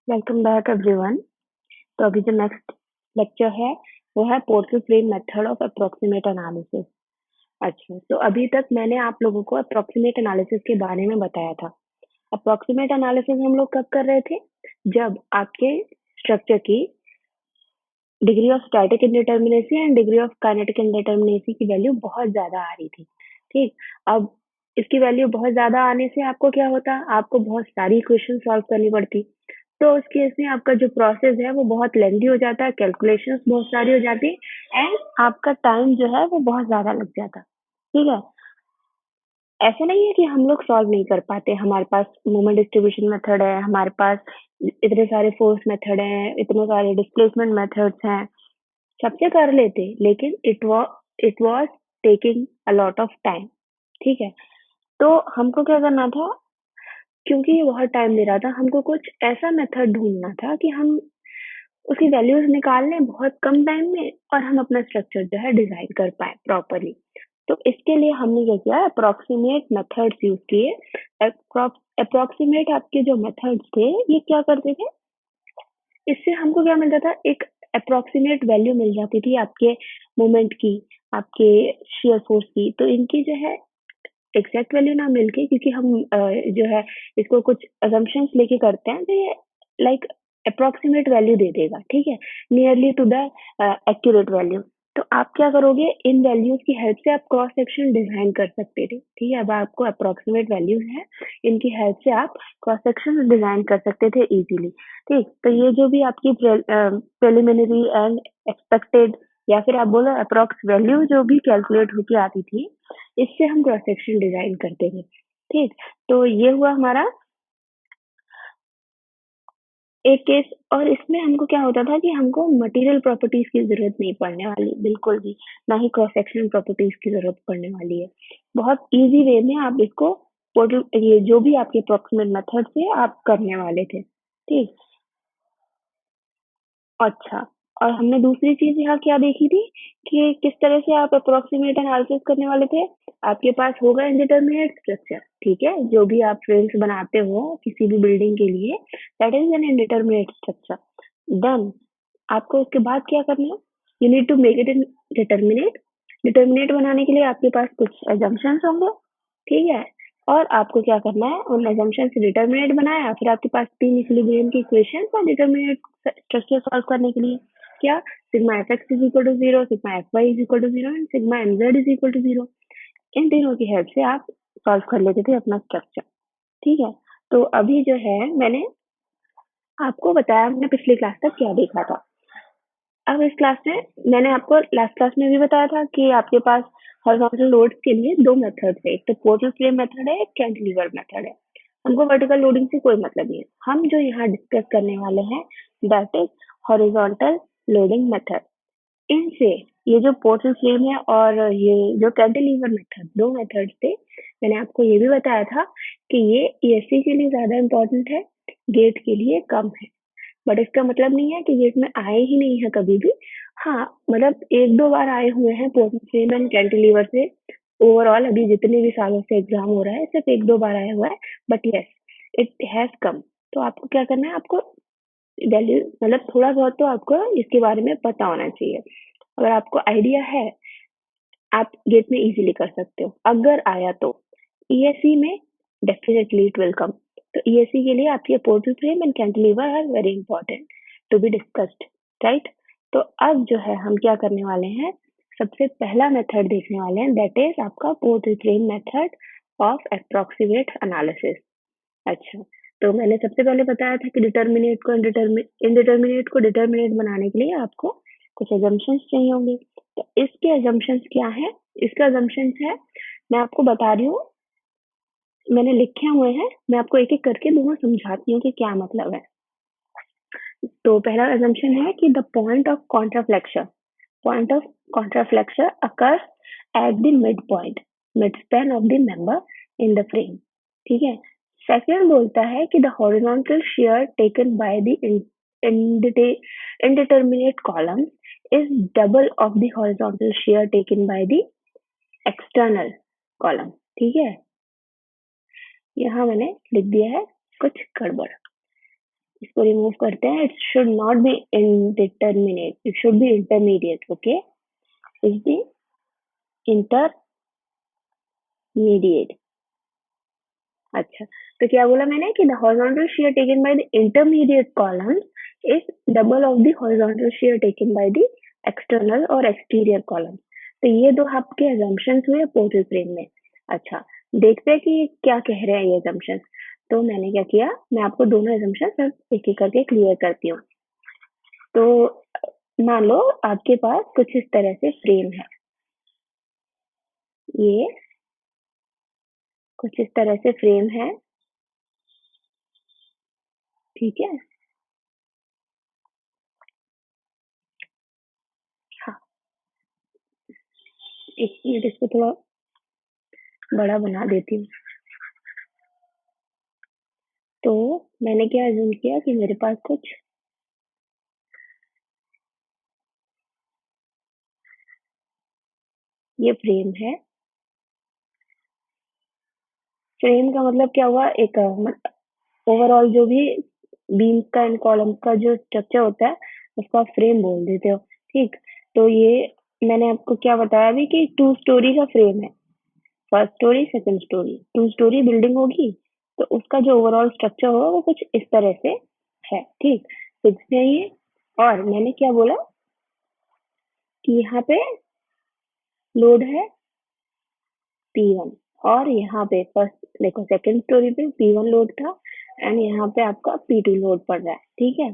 Welcome back everyone. तो अभी जो नेक्स्ट लेक्चर है वो है portal frame method of approximate analysis. अच्छा, तो अभी तक मैंने आप लोगों को अप्रोक्सीमेट एनालिसिस के बारे में बताया था। अप्रोक्सीमेट एनालिसिस हम लोग कब कर रहे थे? जब आपके स्ट्रक्चर की degree of static indeterminacy and degree of kinetic indeterminacy की वैल्यू बहुत ज्यादा आ रही थी। ठीक, अब इसकी वैल्यू बहुत ज्यादा आने से आपको क्या होता? आपको बहुत सारी इक्वेशन सॉल्व करनी पड़ती। तो उस केस में आपका जो प्रोसेस है वो बहुत लेंदी हो जाता है, कैलकुलेशंस बहुत सारी हो जाती एंड आपका टाइम जो है वो बहुत ज्यादा लग जाता। ठीक है, ऐसा नहीं है कि हम लोग सॉल्व नहीं कर पाते। हमारे पास मोमेंट डिस्ट्रीब्यूशन मेथड है, हमारे पास इतने सारे फोर्स मेथड हैं, इतने सारे डिस्प्लेसमेंट मेथड्स हैं, सबसे कर लेते, लेकिन it was taking a lot of time. ठीक है, तो हमको क्या करना था? क्योंकि ये बहुत टाइम ले रहा था, हमको कुछ ऐसा मेथड ढूंढना था कि हम उसकी वैल्यूज निकाल लें बहुत कम टाइम में और हम अपना स्ट्रक्चर जो है डिजाइन कर पाए प्रॉपरली। तो इसके लिए हमने क्या किया? अप्रोक्सीमेट मेथड्स यूज किए। अप्रोक्सीमेट आपके जो मेथड्स थे ये क्या करते थे? इससे हमको क्या मिलता था? एक अप्रोक्सीमेट वैल्यू मिल जाती थी आपके मोमेंट की, आपके शियर फोर्स की। तो इनकी जो है एग्जैक्ट वैल्यू ना मिलके, क्योंकि हम जो है इसको कुछ असम्पशंस लेके करते हैं, तो ये लाइक अप्रोक्सीमेट वैल्यू दे देगा। ठीक है, nearly to the accurate value. तो आप क्या करोगे? इन वैल्यूज की हेल्प से आप क्रॉस सेक्शन डिजाइन कर सकते थे। ठीक है, अब आपको अप्रोक्सीमेट वैल्यूज है, इनकी हेल्प से आप क्रॉस सेक्शन डिजाइन कर सकते थे इजीली। ठीक, तो ये जो भी आपकी प्रिलिमिनरी एंड एक्सपेक्टेड या फिर आप बोलो अप्रोक्स वैल्यू जो भी कैलकुलेट होके आती थी, इससे हम क्रॉस सेक्शन डिजाइन करते थे। ठीक, तो ये हुआ हमारा एक केस। और इसमें हमको क्या होता था कि हमको मटेरियल प्रॉपर्टीज की जरूरत नहीं पड़ने वाली बिल्कुल भी, ना ही क्रॉस सेक्शनल प्रॉपर्टीज की जरूरत पड़ने वाली है। बहुत इजी वे में आप इसको पोर्टल ये जो भी आपके अप्रोक्सीमेट मेथड से आप करने वाले थे। ठीक, अच्छा, और हमने दूसरी चीज यहाँ क्या देखी थी कि किस तरह से आप अप्रोक्सीमेट एनालिसिस करने वाले थे। आपके पास होगा इंडिटरमिनेट स्ट्रक्चर। ठीक है, जो भी आप फ्रेम्स बनाते हो किसी भी बिल्डिंग के लिए, that is an indeterminate structure. Then आपको उसके बाद क्या करना है? You need to make it in determinate. Determinate बनाने के लिए आपके पास कुछ एजम्पशंस होंगे। ठीक है, और आपको क्या करना है? उन एजम्पशन से डिटरमिनेट बनाया, फिर आपके पास तीन इक्विलिब्रियम की इक्वेशन और डिटरमिनेट स्ट्रक्चर सॉल्व करने के लिए क्या? Sigma F X is equal to zero, sigma F Y is equal to zero and sigma M Z is equal to zero. इन तीनों की हेल्प से आप सॉल्व कर लेते थे अपना स्ट्रक्चर। ठीक है, तो अभी जो है मैंने आपको बताया हमने पिछली क्लास तक क्या देखा था। अब इस क्लास में मैंने आपको लास्ट क्लास में भी बताया था कि आपके पास हॉरिजॉन्टल लोड्स के लिए दो मेथड है, एक तो पोर्टल फ्रेम मेथड है, एक कैंटिलीवर मेथड है। हमको वर्टिकल लोडिंग से कोई मतलब नहीं है। हम जो यहाँ डिस्कस करने वाले हैं that is horizontal loading method. इनसे ये जो पोर्टल फ्रेम है और ये जो कैंटिलीवर मेथड, दो मेथड थे। मैंने आपको ये भी बताया था कि ये ईएससी के लिए ज्यादा इम्पोर्टेंट है, गेट के लिए कम है। बट इसका मतलब नहीं है कि गेट में आए ही नहीं है कभी भी। हाँ, मतलब एक दो बार आए हुए हैं पोर्टल फ्रेम एंड कैंटिलीवर से। ओवरऑल अभी जितने भी सालों से एग्जाम हो रहा है सिर्फ एक दो बार आया हुआ है, but yes it has come. तो आपको क्या करना है? आपको वैल्यू मतलब थोड़ा बहुत तो आपको इसके बारे में पता होना चाहिए। अगर आपको आइडिया है, आप गेट में इजीली कर सकते हो। अगर आया तो ईएससी में डेफिनेटली इट विल कम। तो ईएससी के लिए आपके portal frame and cantilever are very important to be discussed, right? तो अब जो है हम क्या करने वाले हैं? सबसे पहला मेथड देखने वाले हैं, दैट इज आपका portal frame method of approximate analysis. अच्छा, तो मैंने सबसे पहले बताया था कि इनडिटरमिनेट को डिटरमिनेट बनाने के लिए आपको कुछ assumptions चाहिए होंगे। तो इसके assumptions क्या है? इसका assumptions है, मैं आपको बता रही हूँ, मैंने लिखे हुए हैं, मैं आपको एक एक करके दोनों समझाती हूँ कि क्या मतलब है। तो पहला assumption है कि the point of contraflexure occurs at the mid span of the member in the frame. ठीक है, सेकंड बोलता है कि the horizontal shear taken by the indeterminate column is double of the horizontal shear taken by the external column। ठीक है, यहाँ मैंने लिख दिया है कुछ गड़बड़। इसको रिमूव करते हैं. It should not be indeterminate, it should B intermediate. Okay, is the intermediate. अच्छा, तो क्या बोला मैंने कि the horizontal share taken by the intermediate columns is double of the horizontal share taken by the external और exterior columns. तो ये दो आपके assumptions हुए पोर्टल फ्रेम में. अच्छा, देखते हैं कि ये क्या कह रहे हैं ये assumptions. तो मैंने क्या किया, मैं आपको दोनों assumptions एक एक करके क्लियर करती हूँ. तो मान लो आपके पास कुछ इस तरह से फ्रेम है, ये कुछ इस तरह से फ्रेम है, ठीक है. हाँ, एक मिनट इसको थोड़ा बड़ा बना देती हूँ. तो मैंने क्या अज्यूम किया कि मेरे पास कुछ ये फ्रेम है. फ्रेम का मतलब क्या हुआ, एक ओवरऑल जो भी बीम्स का एंड कॉलम्स का जो स्ट्रक्चर होता है उसको आप फ्रेम बोल देते हो. ठीक, तो ये मैंने आपको क्या बताया अभी कि 2 स्टोरी का फ्रेम है. First story, second story, 2 story building होगी. तो उसका जो ओवरऑल स्ट्रक्चर होगा वो कुछ इस तरह से है. ठीक, फिक्स है ये. और मैंने क्या बोला कि यहाँ पे लोड है P1, और यहाँ पे फर्स्ट देखो सेकंड स्टोरी पे P1 लोड था एंड यहाँ पे आपका P2 लोड पड़ रहा है. ठीक है.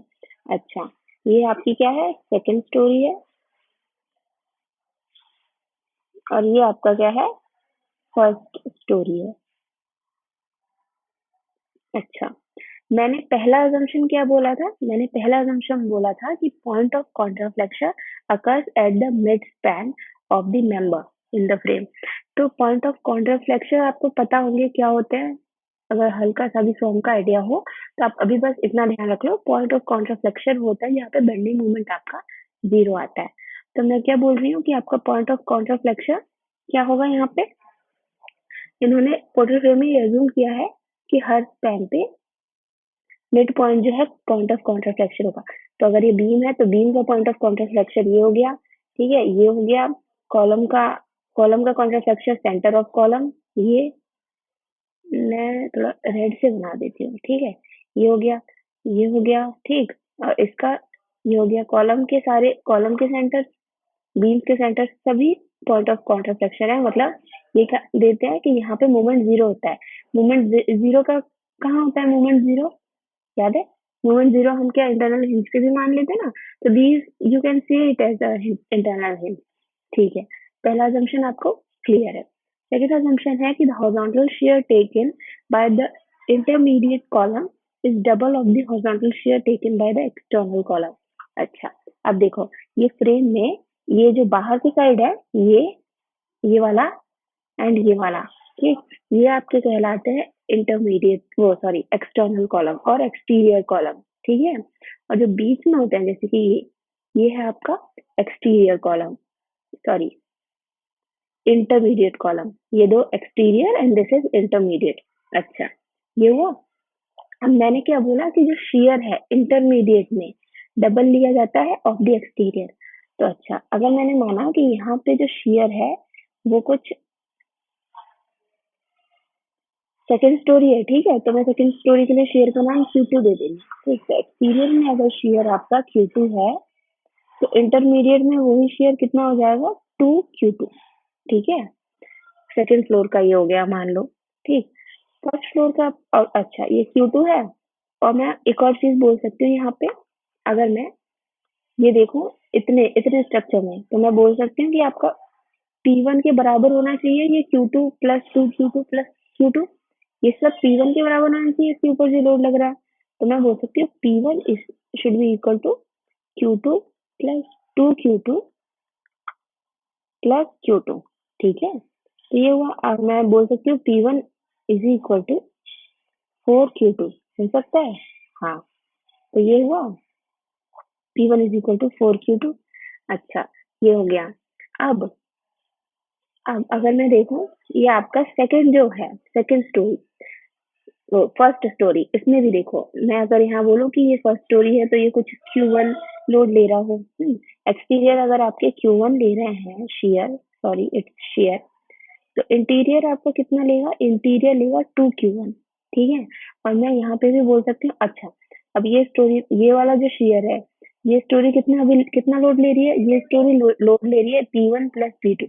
अच्छा, ये आपकी क्या है, सेकंड स्टोरी है, और ये आपका क्या है, फर्स्ट स्टोरी है. अच्छा, मैंने पहला assumption क्या बोला था, मैंने पहला assumption बोला था कि point of contraflexion occurs at the mid span of the member in the frame. तो point of contraflexion आपको पता होंगे क्या होते हैं. अगर हल्का सा भी फॉर्म का आइडिया हो तो आप अभी बस इतना ध्यान रख लो, पॉइंट ऑफ कॉन्ट्राफ्लेक्शन होता है जहाँ पे बेंडिंग मोमेंट आपका 0 आता है. तो मैं क्या बोल रही हूँ कि आपका पॉइंट ऑफ कॉन्ट्राफ्लेक्शन क्या होगा, यहाँ पे इन्होंने पोर्ट्रेट फ्रेम में एज्यूम किया है कि हर स्पैन पे मिड पॉइंट जो है पॉइंट ऑफ कॉन्ट्राफ्लेक्शन होगा. तो अगर ये बीम है तो बीम का पॉइंट ऑफ कॉन्ट्राफ्लेक्शन ये हो गया. ठीक है, ये हो गया. कॉलम का कॉन्ट्राफ्लेक्शन सेंटर ऑफ कॉलम, ये मैं थोड़ा रेड से बना देती हूँ. ठीक है, ये हो गया, ये हो गया. ठीक, और इसका ये हो गया. कॉलम के सारे, कॉलम के सेंटर, बीन्स के सेंटर सभी पॉइंट ऑफ कॉन्ट्राफ्लेक्शन है. मतलब ये क्या देते हैं कि यहाँ पे मोमेंट 0 होता है. मोमेंट 0 का कहाँ होता है, मोमेंट 0 याद है. मोमेंट 0 हम क्या इंटरनल हिंज पे भी मान लेते हैं ना. तो these you can see it as internal hinge. ठीक है, पहला assumption आपको क्लियर है. सेकंड assumption है कि the horizontal shear taken by the intermediate column is double of the horizontal shear taken by the external column. अच्छा, अब देखो ये फ्रेम में ये जो बाहर की साइड है, ये वाला एंड ये वाला, ठीक, ये आपके कहलाते हैं इंटरमीडिएट, वो सॉरी एक्सटर्नल कॉलम और एक्सटीरियर कॉलम. ठीक है, और जो बीच में होते हैं जैसे कि ये है आपका exterior column, sorry intermediate column. ये दो exterior and this is intermediate. अच्छा, ये हुआ. अब मैंने क्या बोला कि जो शेयर है इंटरमीडिएट में डबल लिया जाता है ऑफ द एक्सटीरियर. तो अच्छा, अगर मैंने माना कि यहाँ पे जो शेयर है वो कुछ सेकंड स्टोरी है, ठीक है, तो मैं सेकंड स्टोरी के लिए शेयर का नाम Q2 दे देंगे. ठीक है, एक्सटीरियर में अगर शेयर आपका Q2 है तो इंटरमीडिएट में वही शेयर कितना हो जाएगा, 2Q2. ठीक है, सेकंड फ्लोर का ये हो गया मान लो. ठीक, फर्स्ट फ्लोर का. और अच्छा, ये Q2 है. और मैं एक और चीज बोल सकती हूँ यहाँ पे, अगर मैं ये देखूं इतने इतने स्ट्रक्चर में, तो मैं बोल सकती हूँ कि आपका P1 के बराबर होना चाहिए ये Q2 plus 2Q2 plus Q2. ये सब P1 के बराबर होना चाहिए, इसके ऊपर जो लोड लग रहा है. तो मैं बोल सकती हूँ P1 is should be equal to Q2 plus 2Q2 plus Q2. ठीक है, तो ये हुआ. अब मैं बोल सकती हूँ P1 is equal to 4Q2. हो सकता है, हाँ. तो ये हुआ P1 is equal to 4Q2. अच्छा, ये हो गया. अब अब अगर मैं देखूं, ये आपका सेकंड जो है, सेकंड स्टोरी, फर्स्ट स्टोरी इसमें भी देखो, मैं अगर यहाँ बोलूँ कि ये फर्स्ट स्टोरी है तो ये कुछ Q1 लोड ले रहा हो। एक्सटीरियर अगर आपके Q1 ले रहे हैं शेयर, सॉरी इट्स शेयर, तो इंटीरियर आपको कितना लेगा, इंटीरियर लेगा 2Q1, ठीक है। और मैं यहाँ पे भी बोल सकती हूँ, अच्छा अब ये स्टोरी, ये वाला जो शेयर है, ये स्टोरी कितना अभी कितना लोड ले रही है, ये स्टोरी लोड ले रही है P1 + P2,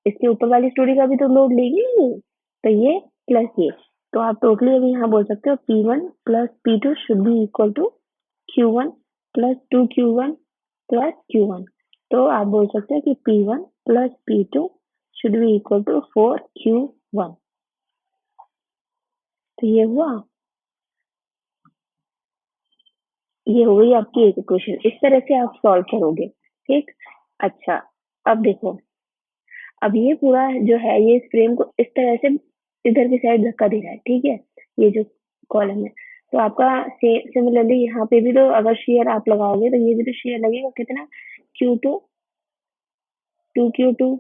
इसके ऊपर वाली स्टोरी का भी तो लोड लेगी ये, तो ये प्लस ये, तो आप टोटली अभी यहाँ बोल सकते हो P1 + P2 should be equal to Q1 + 2Q1 + Q1, तो आप बोल सकते हो कि P1 + P2 should be equal to 4Q1। तो ये हो गई आपकी एक इक्वेशन, इस तरह से आप सॉल्व करोगे, ठीक। अच्छा, अब देखो, अब ये पूरा जो है ये इस फ्रेम को इस तरह से इधर की साइड धक्का दे रहा है, ठीक है, ये जो कॉलम है। तो आपका सिमिलरली यहाँ पे भी तो अगर शेयर आप लगाओगे तो ये भी तो शेयर लगेगा, कितना, Q2 2Q2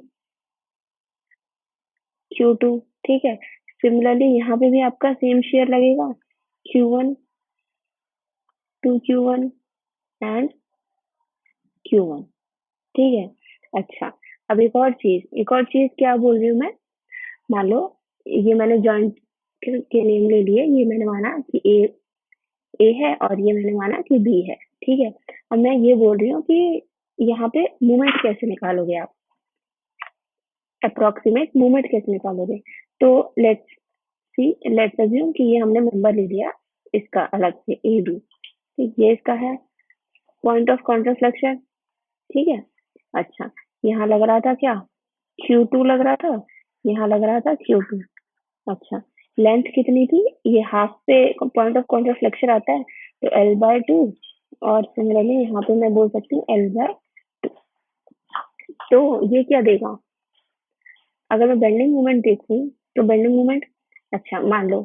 Q2, ठीक है। सिमिलरली यहाँ पे भी आपका सेम शेयर लगेगा, Q1 2Q1 एंड Q1, ठीक है। अच्छा, अब एक और चीज क्या बोल रही हूँ मैं, मान लो ये मैंने जॉइंट के नेम ले लिए, ये मैंने माना कि ए है और ये मैंने माना कि बी है, ठीक है। अब मैं ये बोल रही हूँ कि यहाँ पे मूवमेंट कैसे निकालोगे आप, अप्रोक्सीमेट मूवमेंट कैसे निकालोगे। तो लेट्स सी, लेट्स अज्यूम कि ये हमने मेंबर ले लिया इसका अलग से ए बी, ठीक, ये इसका है पॉइंट ऑफ कॉन्ट्राफ्लेक्शन, ठीक है। अच्छा, यहाँ लग रहा था क्या, Q2 लग रहा था, यहाँ लग रहा था Q2। अच्छा, लेंथ कितनी थी, ये हाफ पे पॉइंट ऑफ कॉन्ट्राफ्लेक्शन आता है, तो L/2, और सिमिलरली यहाँ पे मैं बोल सकती हूँ L/2। तो ये क्या देगा, अगर मैं बेंडिंग मोमेंट देखूँ तो बेंडिंग मोमेंट, अच्छा मान लो,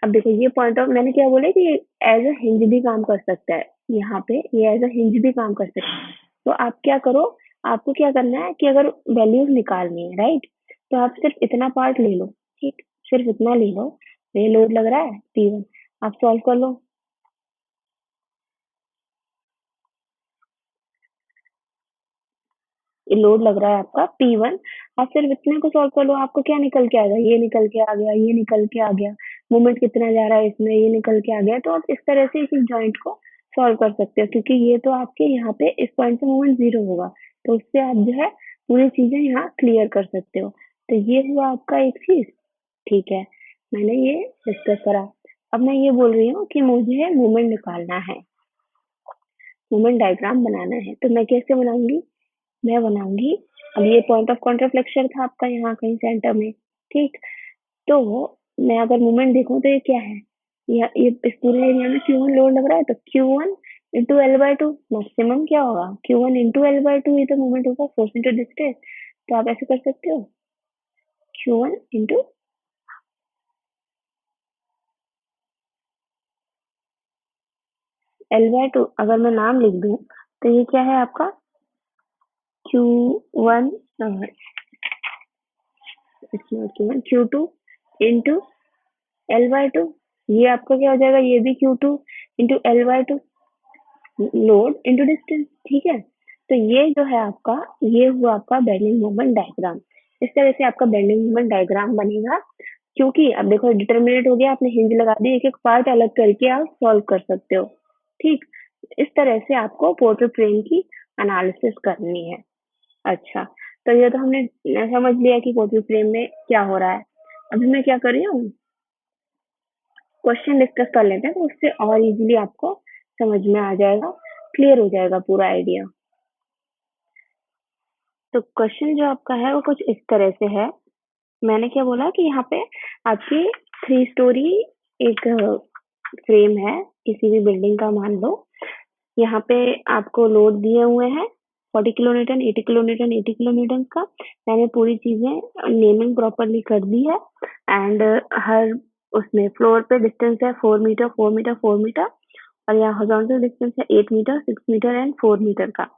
अब देखो ये पॉइंट ऑफ, मैंने क्या बोला कि एज अ हिंज भी काम कर सकता है, यहाँ पे ये एज अ हिंज भी काम कर सकता है। तो आप क्या करो, आपको क्या करना है कि अगर वैल्यूज निकालनी है, राइट, तो आप सिर्फ इतना पार्ट ले लो, ठीक, सिर्फ इतना ले लो, ये लोड लग रहा है P1, आप सॉल्व कर लो। ये लोड लग रहा है आपका P1, आप सिर्फ इतने को सॉल्व कर लो, आपको क्या निकल के आएगा, ये निकल के आ गया, ये निकल के आ गया, मोमेंट कितना जा रहा है इसमें, ये निकल के आ गया। तो आप इस तरह से इस जॉइंट को सॉल्व कर सकते हो, क्योंकि ये तो आपके यहाँ पे इस पॉइंट से मोमेंट जीरो होगा, तो उससे आप जो है पूरी चीजें यहाँ क्लियर कर सकते हो। तो ये हुआ आपका एक चीज, ठीक है, मैंने ये डिस्कस करा। अब मैं ये बोल रही हूँ कि मुझे मोमेंट निकालना है, मोमेंट डायग्राम बनाना है, तो मैं कैसे बनाऊंगी, मैं बनाऊंगी, अब ये पॉइंट ऑफ कॉन्ट्राफ्लेक्शन था आपका यहाँ कहीं सेंटर में, ठीक। तो मैं अगर मूवमेंट देखूं तो ये क्या है, ये इस पूरे एरिया में Q1 लोड लग रहा है, तो Q1 × L/2 मैक्सिमम क्या होगा, Q1 × L/2 ही तो मूवमेंट होगा, फोर्स इंटू डिस्टेंस। तो आप ऐसे कर सकते हो, Q1 × L/2, अगर मैं नाम लिख दूं तो ये क्या है आपका Q1, Q2 इंटू L/2, ये आपका क्या हो जाएगा, ये भी Q2 × L/2, load into distance, ठीक है। तो ये जो है आपका, ये हुआ आपका बेंडिंग मोमेंट डायग्राम। इस तरह से आपका बेंडिंग मोमेंट डायग्राम बनेगा, क्योंकि अब देखो डिटरमिनेट हो गया, आपने हिंज लगा दी, एक एक पार्ट अलग करके आप सॉल्व कर सकते हो, ठीक। इस तरह से आपको पोर्टल फ्रेम की एनालिसिस करनी है। अच्छा, तो ये तो हमने समझ लिया कि पोर्टल फ्रेम में क्या हो रहा है। अभी मैं क्या कर रही हूँ, क्वेश्चन डिस्कस कर लेते हैं, तो उससे और इजीली आपको समझ में आ जाएगा, क्लियर हो जाएगा पूरा आइडिया। तो क्वेश्चन जो आपका है वो कुछ इस तरह से है, मैंने क्या बोला कि यहाँ पे आपकी 3 स्टोरी एक फ्रेम है, किसी भी बिल्डिंग का मान लो, यहाँ पे आपको लोड दिए हुए हैं 40 kilo Newton, 80 kilo Newton, 80 kilo Newton का। मैंने पूरी चीजें नेमिंग प्रॉपरली कर दी है, एंड हर उसमें फ्लोर पे डिस्टेंस है 4 मीटर 4 मीटर 4 मीटर, और यहाँ हॉरिजॉन्टल डिस्टेंस है 8 मीटर 6 मीटर एंड 4 मीटर का।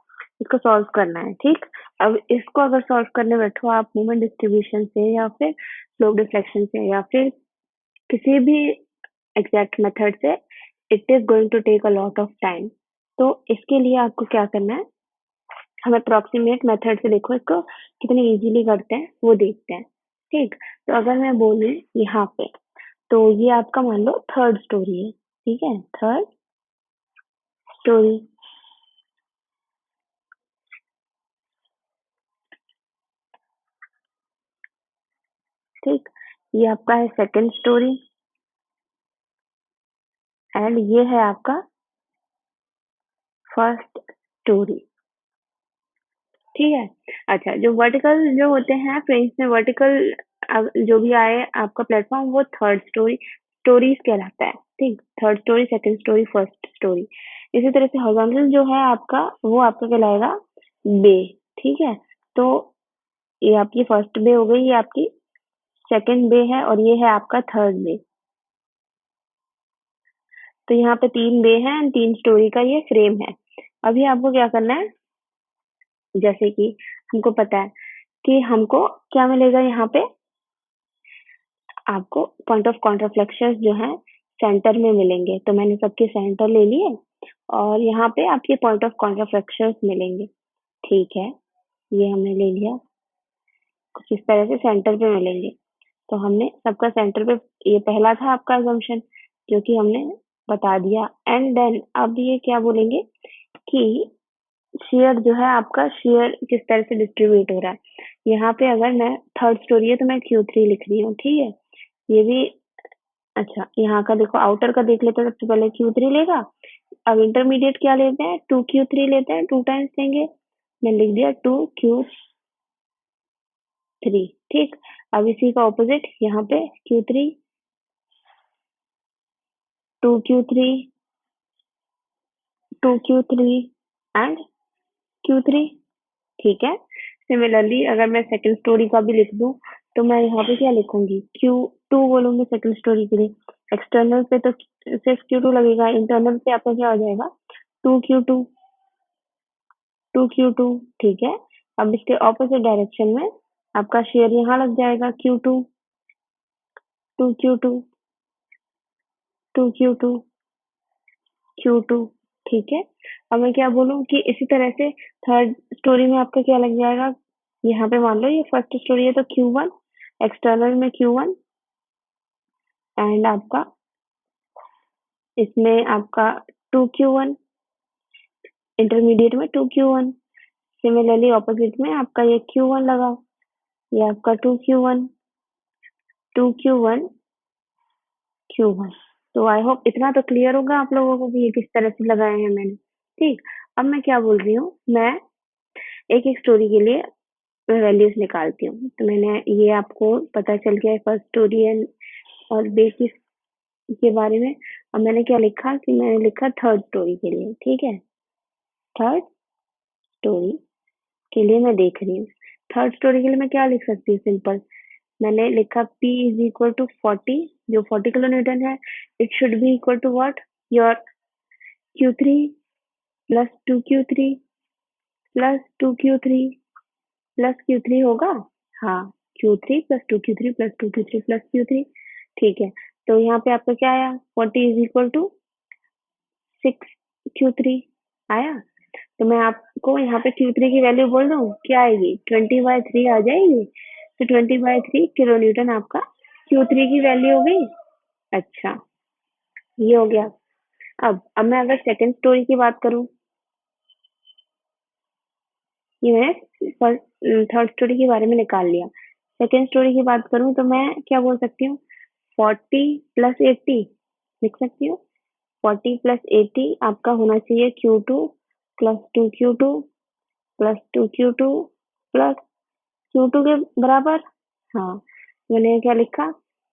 इसको सॉल्व करना है, ठीक। अब इसको अगर सॉल्व करने बैठो आप मोमेंट डिस्ट्रीब्यूशन से या फिर स्लोप डिफ्लेक्शन से या फिर किसी भी एग्जैक्ट मेथड से it is going to take a lot of time. तो इसके लिए आपको क्या करना है, हम अप्रोक्सीमेट मेथड से देखो इसको कितने इजीली करते हैं वो देखते हैं। ठीक, तो अगर मैं बोलूँ यहाँ पे, तो ये आपका मान लो थर्ड स्टोरी है। ठीक है, थर्ड स्टोरी। ठीक, ये आपका है सेकंड स्टोरी एंड ये है आपका फर्स्ट स्टोरी। ठीक है। अच्छा, जो वर्टिकल जो होते हैं फ्रेंच में वर्टिकल जो भी आए आपका प्लेटफॉर्म वो थर्ड स्टोरी स्टोरीज कहलाता है। ठीक, third story, second story, first story. इसी तरह से हॉरिजॉन्टल जो है आपका वो आपका कहलाएगा बे। ठीक है, तो ये आपकी फर्स्ट बे हो गई, ये आपकी सेकंड बे है और ये है आपका थर्ड बे। तो यहाँ पे तीन बे हैं, तीन स्टोरी का ये फ्रेम है। अभी आपको क्या करना है, जैसे कि हमको पता है कि हमको क्या मिलेगा यहाँ पे, आपको पॉइंट ऑफ कॉन्ट्राफ्लेक्शन जो है सेंटर में मिलेंगे। तो मैंने सबके सेंटर ले लिए और यहाँ पे आपके पॉइंट ऑफ कॉन्ट्राफ्लेक्शन मिलेंगे। ठीक है, ये हमने ले लिया, कुछ इस तरह से सेंटर पे मिलेंगे। तो हमने सबका सेंटर पे, ये पहला था आपका अजम्पशन जो कि हमने बता दिया। एंड देन अब ये क्या बोलेंगे कि शेयर जो है आपका, शेयर किस तरह से डिस्ट्रीब्यूट हो रहा है। यहाँ पे अगर मैं थर्ड स्टोरी है तो मैं Q3 लिख रही हूँ। ठीक है, ये भी। अच्छा, यहाँ का देखो, आउटर का देख लेते हैं। सबसे पहले Q3 लेगा। अब इंटरमीडिएट क्या लेते हैं, 2Q3 लेते हैं, 2 टाइम्स देंगे। मैं लिख दिया 2Q3। ठीक, अब इसी का ऑपोजिट यहाँ पे Q3, 2Q3, 2Q3 and Q3। ठीक है, सिमिलरली अगर मैं सेकंड स्टोरी का भी लिख दूं तो मैं यहाँ पे क्या लिखूंगी, Q2 बोलूंगी सेकंड स्टोरी के लिए। एक्सटर्नल पे तो सिर्फ Q2 लगेगा, इंटरनल पे आपका क्या हो जाएगा, 2Q2, 2Q2। ठीक है, अब इसके ऑपोजिट डायरेक्शन में आपका शेयर यहाँ लग जाएगा Q2, 2Q2, 2Q2, Q2। ठीक है, अब मैं क्या बोलूँ कि इसी तरह से थर्ड स्टोरी में आपका क्या लग जाएगा, यहाँ पे मान लो ये फर्स्ट स्टोरी है तो Q1, एक्सटर्नल में Q1 एंड आपका इसमें आपका 2Q1, इंटरमीडिएट में 2Q1। सिमिलरली ऑपोजिट में आपका ये Q1 लगा, ये आपका 2Q1, 2Q1, Q1। तो आई होप इतना तो क्लियर होगा आप लोगों को कि ये किस तरह से लगाए हैं मैंने। ठीक, अब मैं क्या बोल रही हूँ, मैं एक एक स्टोरी के लिए वैल्यूज निकालती हूँ। तो मैंने ये आपको पता चल गया है फर्स्ट स्टोरी एंड और बेसिस के बारे में। अब मैंने क्या लिखा कि मैंने लिखा थर्ड स्टोरी के लिए। ठीक है, थर्ड स्टोरी के लिए मैं देख रही हूँ, थर्ड स्टोरी के लिए मैं क्या लिख सकती हूँ, सिंपल मैंने लिखा P इज इक्वल टू 40, जो 40 किलो न्यूटन है। It should be equal to what, your Q3 plus 2Q3 plus 2Q3 plus Q3 होगा। हाँ, Q3 plus 2Q3 plus 2Q3 plus Q3। ठीक है, तो यहाँ पे आपका क्या आया, 40 इज इक्वल टू 6Q3 आया। तो मैं आपको यहाँ पे Q3 की वैल्यू बोल दूँ, क्या आएगी, 20/3 आ जाएगी। तो 20/3 किलो न्यूटन आपका Q3 की वैल्यू हो गई। अच्छा, ये हो गया। अब मैं अगर सेकंड स्टोरी की बात करूँ, ये मैंने थर्ड स्टोरी के बारे में निकाल लिया। सेकंड स्टोरी की बात करूँ तो मैं क्या बोल सकती हूँ, 40+80 लिख सकती हूँ। 40+80 आपका होना चाहिए Q2 plus 2Q2 plus 2Q2 plus Q2 के बराबर। हाँ, मैंने क्या लिखा,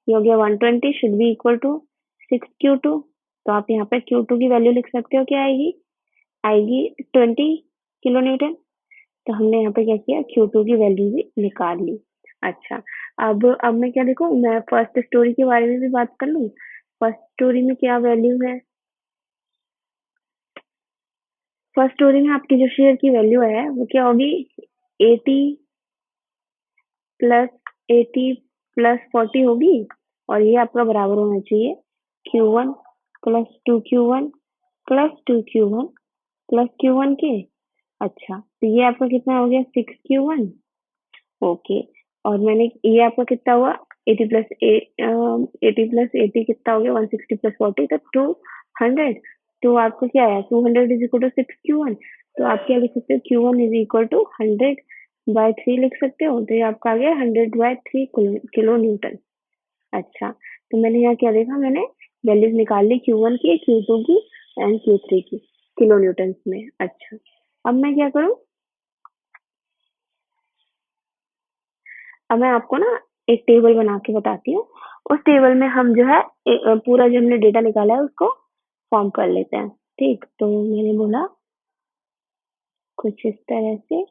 ये हो गया 120 should be equal to 6Q2। तो आप यहाँ पे Q2 की वैल्यू लिख सकते हो, क्या आएगी, आएगी 20 किलो न्यूटन। तो हमने यहाँ पे क्या किया, Q2 की वैल्यू भी निकाल ली। अच्छा, अब मैं क्या देखूँ, मैं फर्स्ट स्टोरी के बारे में भी बात कर लूँ। फर्स्ट स्टोरी में क्या वैल्यू है, फर्स्ट स्टोरी में आपकी जो शेयर की वैल्यू है वो क्या होगी, 80 प्लस 80 प्लस 40 होगी। और ये आपका बराबर होना चाहिए Q1 plus 2Q1 plus 2Q1 plus Q1 के। अच्छा, तो ये आपका कितना हो गया 6Q1। ओके, और मैंने ये आपका कितना हुआ 80 कितना हो गया 160 प्लस 40 तो 200। तो आपका क्या आया 200 इज इक्वल टू 6Q1। तो आप क्या लिख सकते हो Q1 इज इक्वल टू 100/3 लिख सकते हो। तो ये आपका आ गया 100/3 किलो न्यूटन। अच्छा, तो मैंने यहाँ क्या देखा, मैंने वैल्यूज निकाल ली Q1 की, Q2 की एंड Q3 की किलो न्यूटन में। अच्छा, अब मैं क्या करूँ, अब मैं आपको ना एक टेबल बना के बताती हूँ। उस टेबल में हम जो है पूरा जो हमने डेटा निकाला है उसको फॉर्म कर लेते हैं। ठीक, तो मैंने बोला कुछ इस तरह से।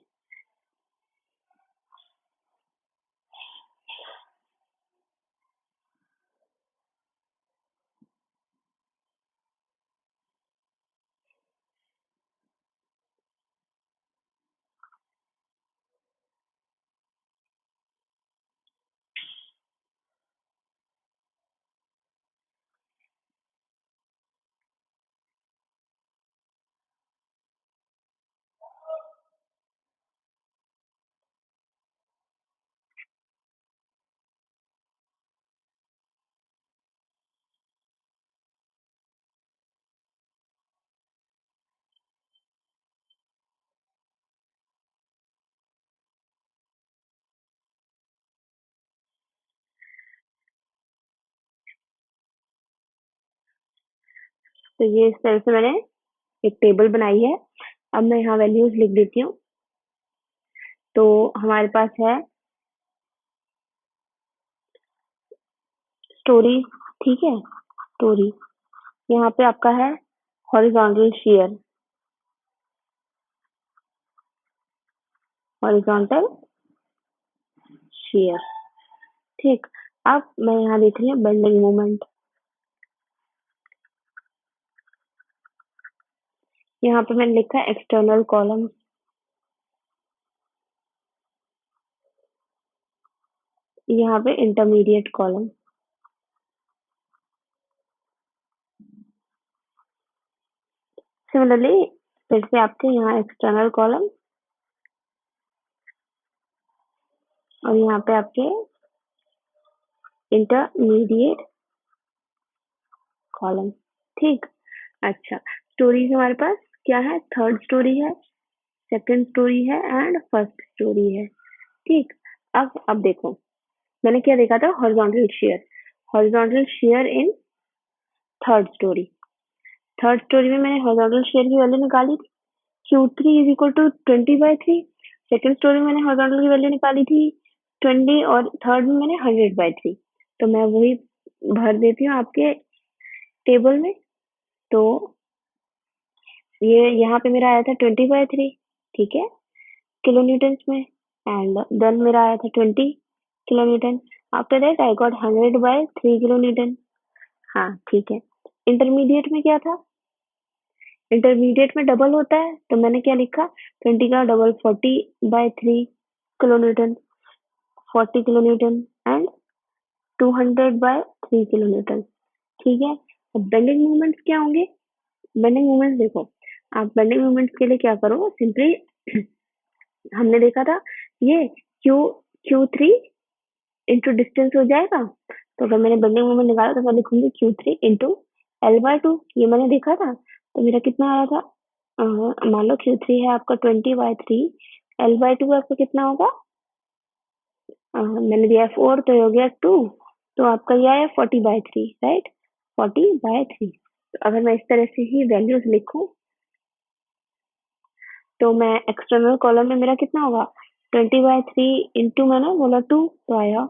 तो ये इस तरह से मैंने एक टेबल बनाई है। अब मैं यहाँ वैल्यूज लिख देती हूँ। तो हमारे पास है स्टोरी, ठीक है, स्टोरी। यहाँ पे आपका है हॉरिजॉन्टल शेयर, हॉरिजॉन्टल शेयर। ठीक, अब मैं यहाँ देख रही हूँ बेंडिंग मोमेंट। यहाँ पे मैंने लिखा है एक्सटर्नल कॉलम, यहाँ पे इंटरमीडिएट कॉलम। सिमिलरली फिर से आपके यहाँ एक्सटर्नल कॉलम और यहाँ पे आपके इंटरमीडिएट कॉलम। ठीक, अच्छा, स्टोरीज हमारे पास क्या है, थर्ड स्टोरी है, सेकंड स्टोरी है एंड फर्स्ट स्टोरी है। ठीक, अब देखो मैंने क्या देखा था, horizontal shear, horizontal shear in third storey. Third storey में मैंने हॉरिजॉन्टल शेयर की वैल्यू निकाली थी Q3 is equal to 20/3। Second storey में मैंने हॉरिजॉन्टल की वैल्यू निकाली थी 20 और थर्ड में मैंने 100/3। तो मैं वही भर देती हूँ आपके टेबल में। तो ये यहाँ पे मेरा आया था 20/3, ठीक है, किलो न्यूटन में। एंड देन मेरा आया था 20 kilo Newton. After that I got 100/3 kilo Newton. हाँ, ठीक है। इंटरमीडिएट में क्या था, इंटरमीडिएट में डबल होता है, तो मैंने क्या लिखा 20 का double 40/3 kilo Newton, 40 kilo Newton and 200/3 kilo Newton. ठीक है, अब बेंडिंग मूवमेंट्स क्या होंगे, बेंडिंग मूवमेंट्स देखो, आप बेंडिंग मूवमेंट्स के लिए क्या करो, सिंपली हमने देखा था ये Q3 इंटू डिस्टेंस हो जाएगा। तो अगर मैंने बेंडिंग मोमेंट निकाला तो मैं लिखूंगी Q3 इंटू L/2। ये मैंने देखा था, तो मेरा कितना आया था, मान लो Q3 है आपका 20/3, L/2 आपका कितना होगा, मैंने दिया 4 तो ये हो गया 2। तो आपका ये आया 40/3, राइट, 40/3। तो अगर मैं इस तरह से ही वैल्यूज लिखूं तो मैं एक्सटर्नल कॉलम में मेरा कितना होगा 20/3 इंटू मैंने बोला 2 तो आया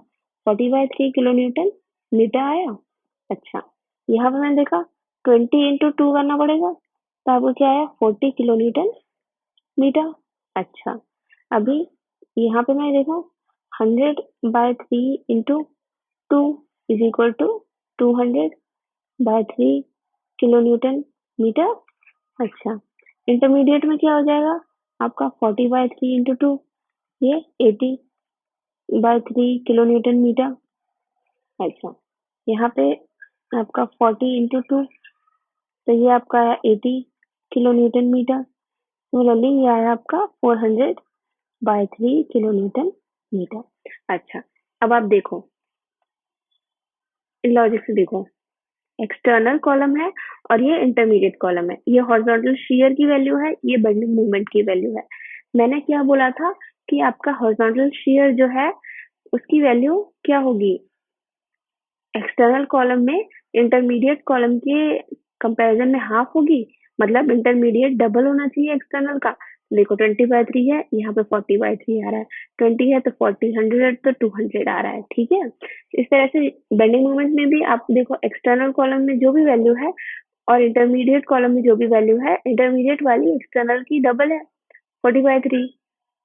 40/3 किलो न्यूटन मीटर आया। अच्छा, यहाँ पे मैंने देखा 20 इंटू 2 करना पड़ेगा, तो आपको क्या आया 40 किलो न्यूटन मीटर। अच्छा, अभी यहाँ पे मैं देखा 100/3 into 2 is equal to 200/3 kilo newton metre. अच्छा, इंटरमीडिएट में क्या हो जाएगा आपका 40/3 इंटू 2, ये 80/3 किलो न्यूटन मीटर। अच्छा, यहाँ पे आपका 40 × 2, तो ये आपका आया 80 kN/m। सिमिलरली ये आया आपका 400/3 kN/m। अच्छा, अब आप देखो, लॉजिक से देखो, एक्सटर्नल कॉलम है और ये इंटरमीडिएट कॉलम है। ये हॉरिजॉन्टल शीयर की वैल्यू है, ये बेंडिंग मोमेंट की वैल्यू है। मैंने क्या बोला था कि आपका हॉरिजॉन्टल शीयर जो है उसकी वैल्यू क्या होगी, एक्सटर्नल कॉलम में इंटरमीडिएट कॉलम के कंपैरिजन में हाफ होगी, मतलब इंटरमीडिएट डबल होना चाहिए एक्सटर्नल का। देखो 20/3 है, यहाँ पे 40/3 आ रहा है, 20 है तो 40, 100 है तो 200 आ रहा है, ठीक है। इस तरह से बेंडिंग मोमेंट में भी आप देखो, एक्सटर्नल कॉलम में जो भी वैल्यू है और इंटरमीडिएट कॉलम में जो भी वैल्यू है, इंटरमीडिएट वाली एक्सटर्नल की डबल है, 40/3,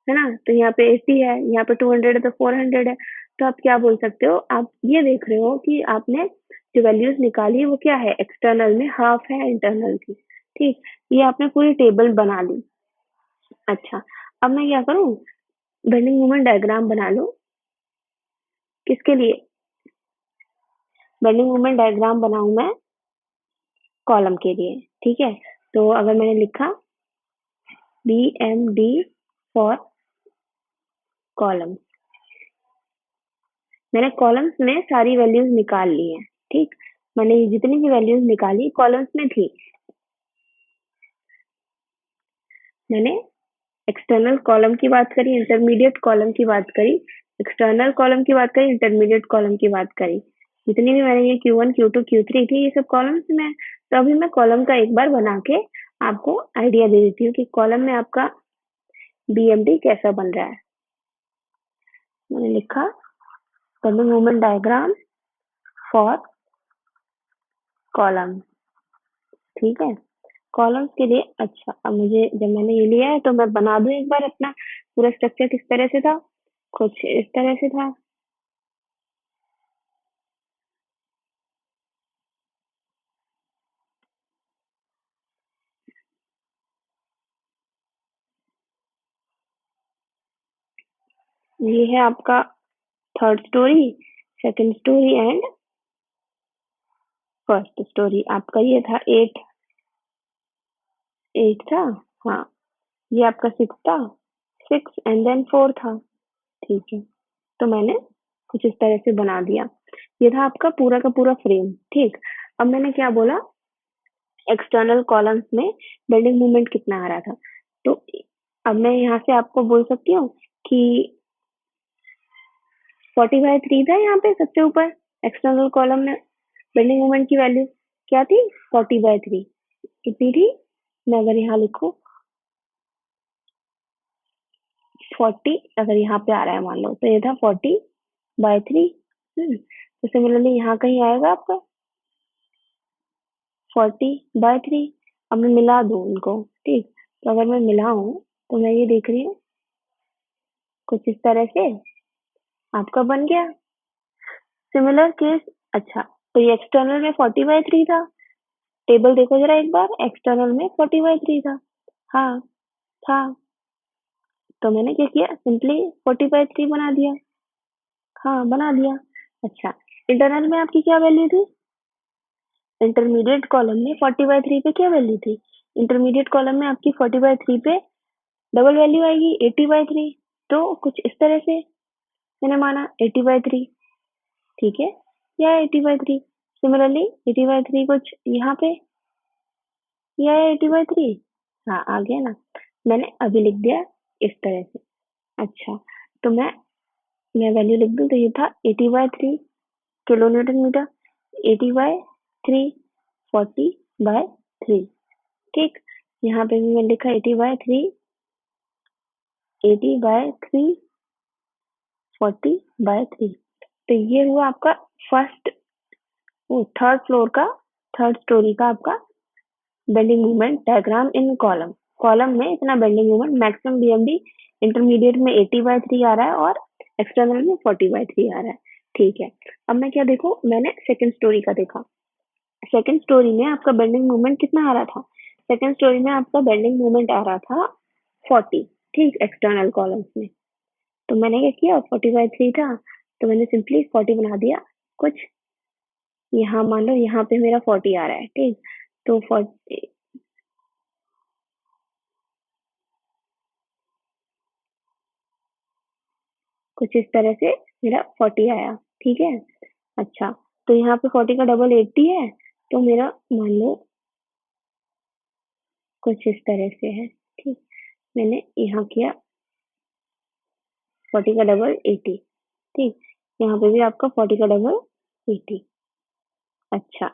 है ना। तो यहाँ पे 80 है, यहाँ पे 200 है तो 400 है। तो आप क्या बोल सकते हो, आप ये देख रहे हो कि आपने जो वैल्यूज निकाली वो क्या है, एक्सटर्नल में हाफ है इंटरनल की। ठीक, ये आपने पूरी टेबल बना ली। अच्छा, अब मैं क्या करूँ, बेंडिंग मोमेंट डायग्राम बना लूँ। किसके लिए, बेंडिंग मोमेंट डायग्राम बनाऊं मैं कॉलम के लिए, ठीक है। तो अगर मैंने लिखा BMD फॉर कॉलम, मैंने कॉलम्स में सारी वैल्यूज निकाल ली हैं, ठीक। मैंने ये जितनी भी वैल्यूज निकाली कॉलम्स में थी। मैंने एक्सटर्नल कॉलम की बात करी, इंटरमीडिएट कॉलम की बात करी, एक्सटर्नल कॉलम की बात करी, इंटरमीडिएट कॉलम की बात करी। जितनी भी मैंने ये Q1 Q2 Q3 थी, ये सब कॉलम्स में है। तो अभी मैं कॉलम का एक बार बना के आपको आइडिया दे देती हूँ कि कॉलम में आपका BMD कैसा बन रहा है। मैंने लिखा bending moment diagram for column, ठीक है। कॉलम्स के लिए, अच्छा, अब मुझे, जब मैंने ये लिया है तो मैं बना दूं एक बार अपना पूरा स्ट्रक्चर किस तरह से था, कुछ इस तरह से था। ये है आपका third story, second story and first story. आपका ये था एट, एट था, हाँ। ये आपका सिक्स था, सिक्स एंड देन फोर था, ठीक है। तो मैंने कुछ इस तरह से बना दिया। ये था आपका पूरा का पूरा फ्रेम, ठीक। अब मैंने क्या बोला, एक्सटर्नल कॉलम्स में बेंडिंग मोमेंट कितना आ रहा था। तो अब मैं यहाँ से आपको बोल सकती हूँ कि 40/3 था यहाँ पे सबसे ऊपर एक्सटर्नल कॉलम में। बेंडिंग मोमेंट की वैल्यू क्या थी, 40/3 कितनी थी। मैं अगर यहाँ लिखूं 40, अगर यहाँ पे आ रहा है मान लो, तो ये था 40/3। तो सिमिलरली यहाँ कहीं आएगा आपका 40/3। अब मैं मिला दूं उनको, ठीक। तो अगर मैं मिलाऊं तो मैं ये देख रही हूँ कुछ इस तरह से आपका बन गया सिमिलर केस। अच्छा, तो ये एक्सटर्नल में 40/3 था, टेबल देखो जरा एक बार, एक्सटर्नल में 40/3 था, हाँ था। तो मैंने क्या किया, सिंपली 40/3 बना दिया, हाँ बना दिया। अच्छा, इंटरनल में आपकी क्या वैल्यू थी, इंटरमीडिएट कॉलम में 40/3 पे क्या वैल्यू थी, इंटरमीडिएट कॉलम में आपकी 40/3 पे डबल वैल्यू आएगी 80/3। तो कुछ इस तरह से मैंने माना 80/3, ठीक है, या 80/3। सिमिलरली 80/3 कुछ यहाँ पे, या 80/3, हाँ आ गया ना। मैंने अभी लिख दिया इस तरह से। अच्छा, तो मैं वैल्यू लिख दूं, तो ये था 80/3 kN/m, 80/3, 40/3, ठीक। यहाँ पे भी मैंने लिखा 80/3, 80/3, 40/3। तो ये हुआ आपका फर्स्ट, वो थर्ड फ्लोर का, थर्ड स्टोरी का आपका bending movement diagram in column. Column में इतना bending movement, maximum BMD intermediate में 80/3 आ रहा है और एक्सटर्नल में 40/3 आ रहा है, ठीक है। अब मैं क्या देखूं, मैंने सेकंड स्टोरी का देखा। सेकंड स्टोरी में आपका बेंडिंग मूवमेंट कितना आ रहा था, सेकंड स्टोरी में आपका बेंडिंग मूवमेंट आ रहा था 40, ठीक, एक्सटर्नल कॉलम्स में। तो मैंने क्या किया, 40/3 था तो मैंने सिंपली 40 बना दिया, कुछ यहाँ मान लो यहाँ पे मेरा 40 आ रहा है, ठीक? तो 40 कुछ इस तरह से मेरा 40 आया, ठीक है? अच्छा, तो यहाँ पे 40 का डबल 80 है, तो मेरा मान लो कुछ इस तरह से है, ठीक? मैंने यहाँ किया 40 का डबल 80, ठीक? यहाँ पे भी आपका 40 का डबल 80। अच्छा,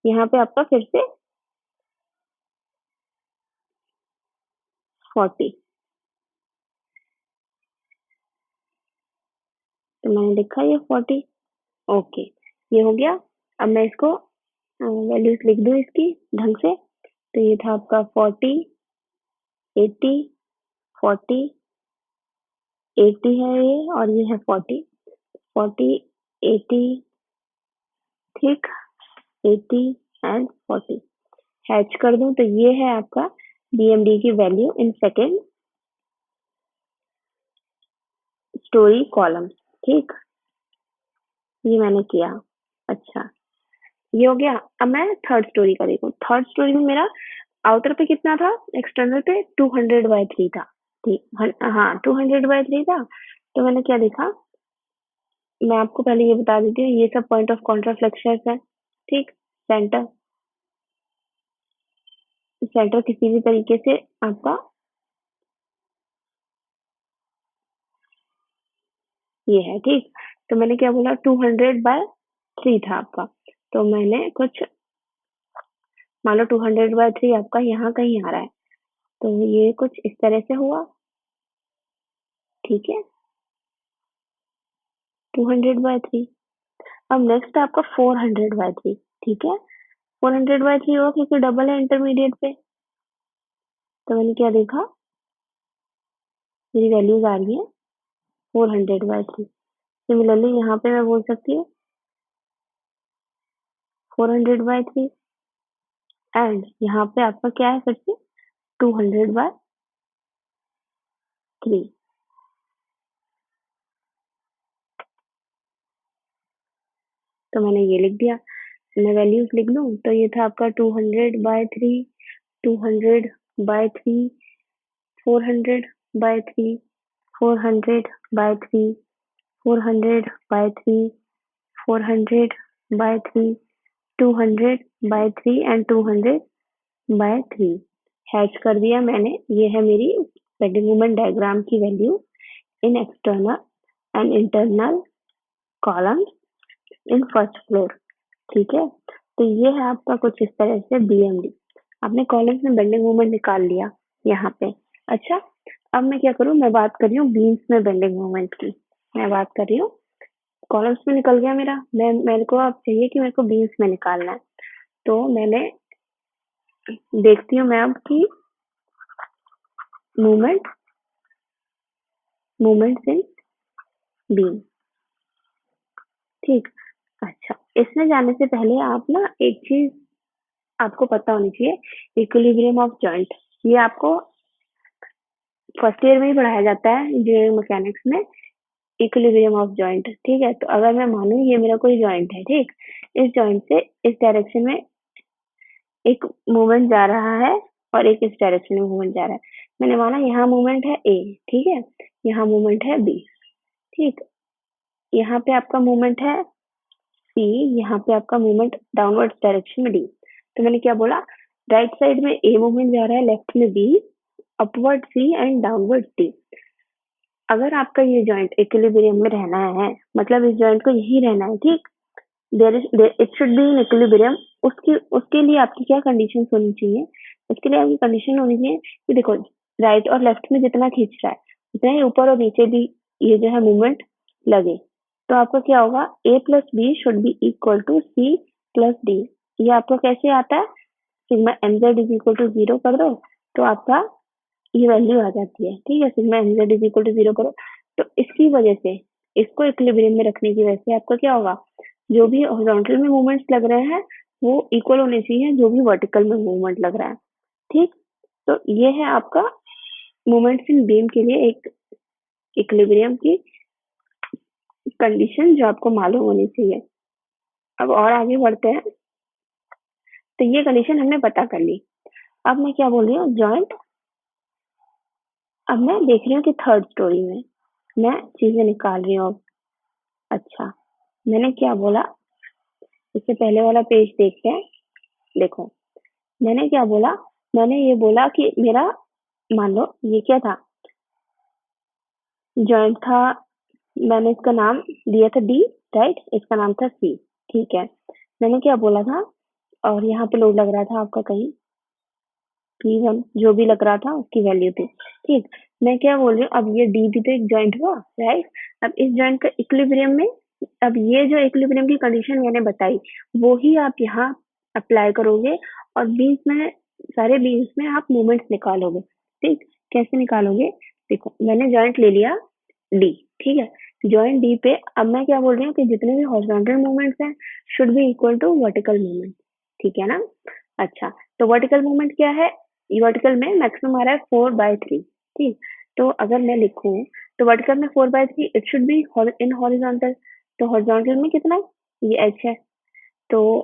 यहाँ पे आपका फिर से 40, तो मैंने लिखा ये 40। ओके, ये हो गया। अब मैं इसको वैल्यूज लिख दूं इसकी ढंग से। तो ये था आपका 40, 80, 40, 80 है ये, और ये है 40, 40, 80, ठीक, 80 एंड 40। हैच कर दूं तो ये है आपका BMD की value in second story column, ठीक? ये मैंने किया। अच्छा, ये हो गया। अब मैं थर्ड स्टोरी का देखूं। थर्ड स्टोरी में मेरा आउटर पे कितना था, एक्सटर्नल पे 200/3 था, ठीक? हाँ, 200/3 था। तो मैंने क्या देखा, मैं आपको पहले ये बता देती हूँ, ये सब पॉइंट ऑफ कॉन्ट्राफ्लेक्शन है, ठीक? सेंटर, सेंटर किसी भी तरीके से आपका ये है, ठीक? तो मैंने क्या बोला, 200/3 था आपका। तो मैंने कुछ मान लो 200/3 आपका यहाँ कहीं आ रहा है, तो ये कुछ इस तरह से हुआ, ठीक है? 200/3। अब नेक्स्ट है आपका 400/3, ठीक है? 400/3 हुआ क्योंकि डबल है इंटरमीडिएट पे। तो मैंने क्या देखा, मेरी वैल्यूज आ रही है 400/3। सिमिलरली यहाँ पे मैं बोल सकती हूँ 400/3, एंड यहाँ पे आपका क्या है फिर से 200/3। तो मैंने ये लिख दिया। मैं वैल्यूज लिख लूँ तो ये था आपका 200/3, 200/3, 400/3, 400/3, 400/3, 400/3, 200/3 एंड 200/3। हैच कर दिया मैंने। ये है मेरी बेंडिंग मोमेंट डायग्राम की value in external and internal columns in first floor, ठीक है? तो ये है आपका कुछ इस तरह से BMD। आपने कॉलम्स में बेंडिंग मोमेंट निकाल लिया यहाँ पे। अच्छा, अब मैं क्या करूँ, मैं बात कर रही हूँ बीम्स में बेंडिंग मोमेंट की। मैं बात कर रही हूँ, कॉलम्स में निकल गया मेरा, मैं मेरे को अब चाहिए कि मेरे को बीम्स में निकालना है। तो मैंने देखती हूँ मैं अब कि मूवमेंट मूवमेंट्स इन बीम, ठीक? अच्छा, इसमें जाने से पहले आप ना एक चीज आपको पता होनी चाहिए, इक्विलिब्रियम ऑफ जॉइंट। ये आपको फर्स्ट ईयर में ही पढ़ाया जाता है इंजीनियरिंग मैकेनिक्स में, इक्विलिब्रियम ऑफ जॉइंट, ठीक है? तो अगर मैं मानूं ये मेरा कोई जॉइंट है, ठीक? इस जॉइंट से इस डायरेक्शन में एक मूवमेंट जा रहा है और एक इस डायरेक्शन में मूवमेंट जा रहा है। मैंने माना यहाँ मूवमेंट है A, ठीक है? यहाँ मूवमेंट है B, ठीक? यहाँ पे आपका मूवमेंट है C, यहाँ पे आपका मूवमेंट डाउनवर्ड डायरेक्शन में D। तो मैंने क्या बोला, राइट साइड में A मूवमेंट जा रहा है, लेफ्ट में B, upward C and downward D। अगर आपका ये जॉइंट इक्विलिब्रियम में रहना है, मतलब इस जॉइंट को यही रहना है, ठीक? It should be in equilibrium. उसके उसके लिए आपकी क्या कंडीशन होनी चाहिए, उसके लिए आपकी कंडीशन होनी चाहिए कि देखो, राइट और लेफ्ट में जितना खींच रहा है उतना ही ऊपर और नीचे भी ये जो है मूवमेंट लगे। तो आपका क्या होगा, A+B should be equal to C+D। ये आपको कैसे आता है, sigma mz is equal to 0 कर दो तो आपका ये वैल्यू आ जाती है, ठीक है? Sigma mz is equal to 0 करो तो इसकी वजह से, इसको इक्विलिब्रियम में रखने की वजह से आपका क्या होगा, जो भी हॉरिजॉन्टल में मूवमेंट्स लग रहे हैं वो इक्वल होने चाहिए जो भी वर्टिकल में मूवमेंट लग रहा है, ठीक? तो ये है आपका मूवमेंट्स इन बीम के लिए एक इक्विलिब्रियम की कंडीशन जो आपको मालूम होनी चाहिए। अब और आगे बढ़ते हैं। तो ये कंडीशन हमने पता कर ली। अब मैं क्या बोल रही हूँ, जॉइंट। अब मैं देख रही हूँ कि थर्ड स्टोरी में मैं चीजें निकाल रही हूँ अब। अच्छा, मैंने क्या बोला, इससे पहले वाला पेज देखते हैं। देखो, मैंने क्या बोला, मैंने ये बोला कि मेरा, मान लो ये क्या था, जॉइंट था। मैंने इसका नाम दिया था डी, राइट, इसका नाम था सी। ठीक है, मैंने क्या बोला था, और यहाँ पे लोड लग रहा था आपका कहीं P1, जो भी लग रहा था उसकी वैल्यू थी। ठीक, मैं क्या बोल रही हूँ, अब ये डी भी तो एक जॉइंट हुआ, राइट। अब इस जॉइंट का इक्विलिब्रियम में, अब ये जो इक्विलिब्रियम की कंडीशन मैंने बताई, वो ही आप यहाँ अप्लाई करोगे, और बीच में, सारे बीच में आप मोमेंट्स निकालोगे। ठीक, कैसे निकालोगे, देखो मैंने जॉइंट ले लिया डी। ठीक है, जॉइंट डी पे अब मैं क्या बोल रही हूँ कि जितने भी हॉरिजॉन्टल मूवमेंट्स हैं should be equal to vertical movement. ठीक है ना। अच्छा, तो वर्टिकल मूवमेंट क्या है, वर्टिकल में मैक्सिमम आ रहा है 4/3। ठीक, तो अगर मैं लिखूं, तो वर्टिकल में 4/3, it should be in horizontal. तो हॉरिजॉन्टल में कितना, ये एच है। तो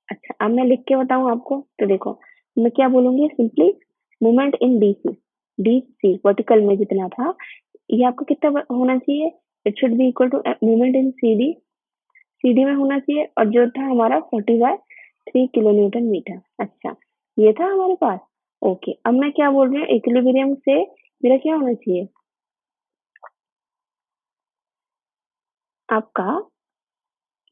अच्छा, अब मैं लिख के बताऊं आपको, तो देखो मैं क्या बोलूंगी, simply movement in DC, D C vertical में जितना था, ये आपको कितना होना चाहिए, it should be equal to movement in C D, C D में होना चाहिए, और जो था हमारा 40/3 किलो न्यूटन मीटर। अच्छा, ये था हमारे पास। ओके, अब मैं क्या बोल रही हूँ, इक्विलिब्रियम से मेरा क्या होना चाहिए, आपका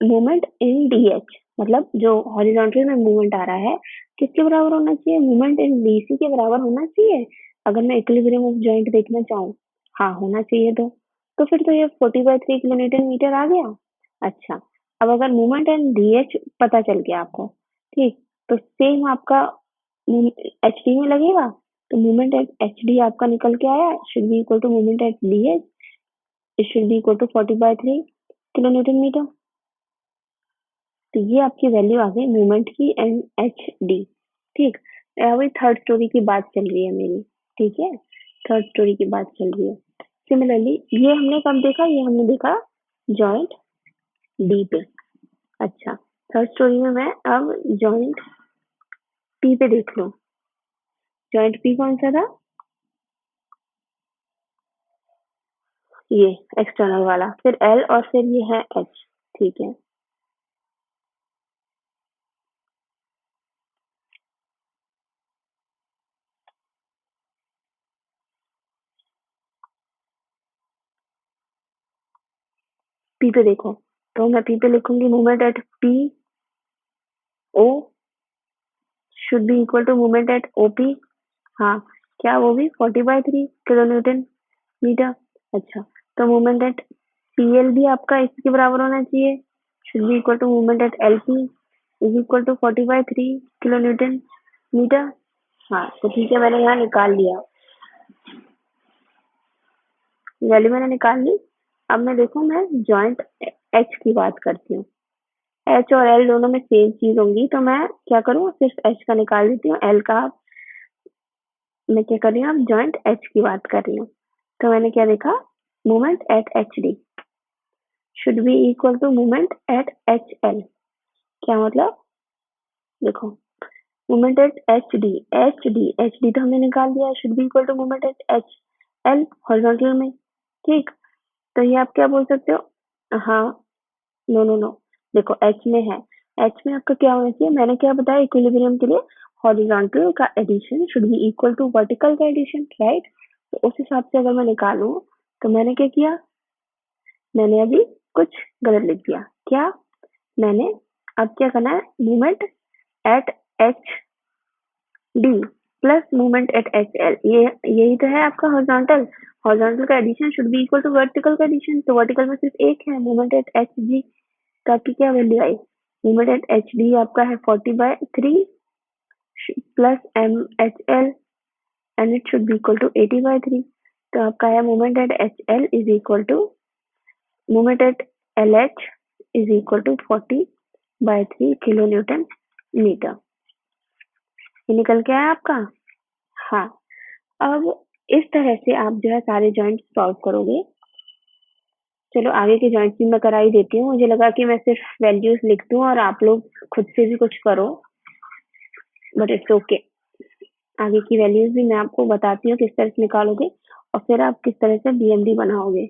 मूवमेंट इन डीएच, मतलब जो हॉरिजॉन्टल में मूवमेंट आ रहा है, किसके बराबर होना चाहिए, मूवमेंट इन डीसी के बराबर होना चाहिए। अगर मैं इक्विलिब्रियम ऑफ जॉइंट देखना चाहूँ, हाँ होना चाहिए। तो फिर तो ये 40/3 किलो न्यूटन मीटर आ गया। अच्छा, अब अगर मूवमेंट इन डीएच पता चल गया आपको, ठीक, तो सेम आपका एच डी में लगेगा। तो मूवमेंट एट एच डी आपका निकल के आया, should be equal to movement at D H, it should be equal to 40/3 kilo newton metre. तो ये आपकी वैल्यू आ गई मूवमेंट की एन एच डी। ठीक, अभी थर्ड स्टोरी की बात चल रही है मेरी। ठीक है, थर्ड स्टोरी की बात चल रही है। सिमिलरली ये हमने कब देखा, ये हमने देखा जॉइंट डी पे। अच्छा, थर्ड स्टोरी में मैं अब जॉइंट पी पे देख लूं। जॉइंट पी कौन सा था, ये एक्सटर्नल वाला, फिर एल, और फिर ये है एच। ठीक है, पी पे देखो, तो मैं पी पे लिखूंगी movement at P O should be equal to movement at OP. हाँ, क्या वो भी 40/3 किलो न्यूटन मीटर। अच्छा, तो मूवमेंट एट पीएल भी आपका इसके बराबर होना चाहिए, should be equal to movement at LP is equal to 40/3 kilo newton metre. हाँ, तो ठीक है, मैंने यहाँ निकाल लिया, वैल्यू मैंने निकाल ली। अब मैं देखो, मैं जॉइंट एच की बात करती हूँ। एच और एल दोनों में सेम चीज होंगी, तो मैं क्या करूँ, सिर्फ एच का निकाल देती हूँ, एल का मैं क्या कर रही हूँ, अब जॉइंट एच की बात कर रही हूँ। तो मैंने क्या देखा, movement at H D should be equal to movement at H L. क्या मतलब, देखो मूवमेंट एट एच डी तो हमने निकाल दिया, should be equal to movement at H L horizontal में। ठीक, तो ये आप क्या बोल सकते हो, हाँ, नो नो नो, देखो एच में है, एच में आपका क्या होना चाहिए, मैंने क्या बताया, इक्विलिब्रियम के लिए हॉरिजॉन्टल का addition should be equal to vertical का एडिशन, राइट। तो उस हिसाब से अगर मैं निकालूं, तो मैंने क्या किया, मैंने अभी कुछ गलत लिख दिया। क्या, मैंने अब क्या करना है, movement at H D plus movement at H L, ये यही तो है आपका हॉरिजॉन्टल। हॉरिजॉन्टल का addition should be equal to vertical का एडिशन, तो वर्टिकल में सिर्फ एक है, मूवमेंट एट एच डी का आपकी क्या वैल्यू आई, मूवमेंट एट एच डी आपका है 40/3 plus M H L, and it should be equal to 80/3। तो आपका है movement at H L is equal to movement at L H is equal to 40/3 kilo newton metre. ये निकल के आया आपका। हाँ, अब इस तरह से आप जो है सारे जॉइंट सॉल्व करोगे, चलो आगे की जॉइंट भी मैं करा ही देती हूँ। मुझे लगा कि मैं सिर्फ वैल्यूज लिख दूँ और आप लोग खुद से भी कुछ करो, बट इट्स ओके। आगे की वैल्यूज भी मैं आपको बताती हूँ किस तरह से निकालोगे और फिर आप किस तरह से बीएमडी बनाओगे।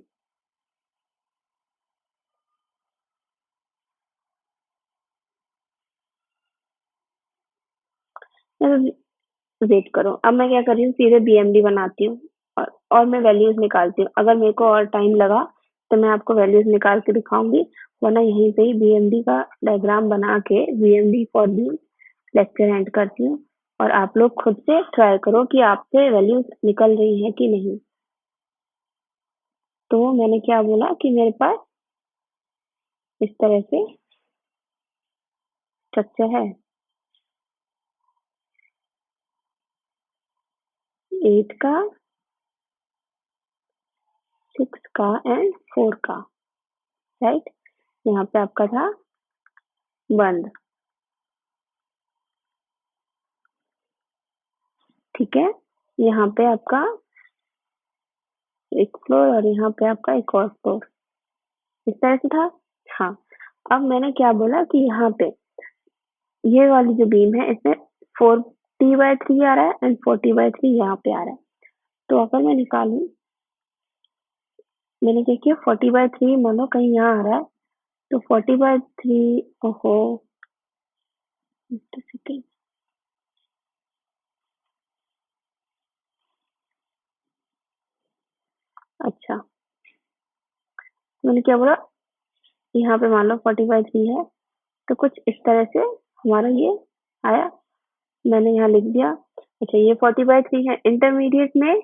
वेट करो, अब मैं क्या कर रही हूँ, सीधे बीएमडी बनाती हूँ और मैं वैल्यूज निकालती हूँ। अगर मेरे को और टाइम लगा तो मैं आपको वैल्यूज निकाल के दिखाऊंगी, वरना यहीं पे ही बीएमडी का डायग्राम बना के BMD for the lecture and करती हूँ और आप लोग खुद से ट्राई करो कि आपसे वैल्यूज निकल रही है कि नहीं। तो मैंने क्या बोला कि मेरे पास इस तरह से स्ट्रक्चर है, 8 का, 6 का एंड 4 का, राइट। यहाँ पे आपका था बंद, ठीक है। यहाँ पे आपका एक फ्लोर और यहाँ पे आपका एक और फ्लोर, इस तरह से था। हाँ, अब मैंने क्या बोला कि यहाँ पे ये वाली जो बीम है इसमें 40/3 आ रहा है एंड 40/3 यहाँ पे आ रहा है। तो अगर मैं निकालूं, मैंने क्या किया, 40/3 मान लो कहीं यहाँ आ रहा है, तो 40/3, ओहो, just a second। अच्छा, मैंने क्या बोला, यहाँ पे मान लो 40/3 है, तो कुछ इस तरह से हमारा ये आया, मैंने यहाँ लिख दिया। अच्छा, ये 40/3 है। इंटरमीडिएट में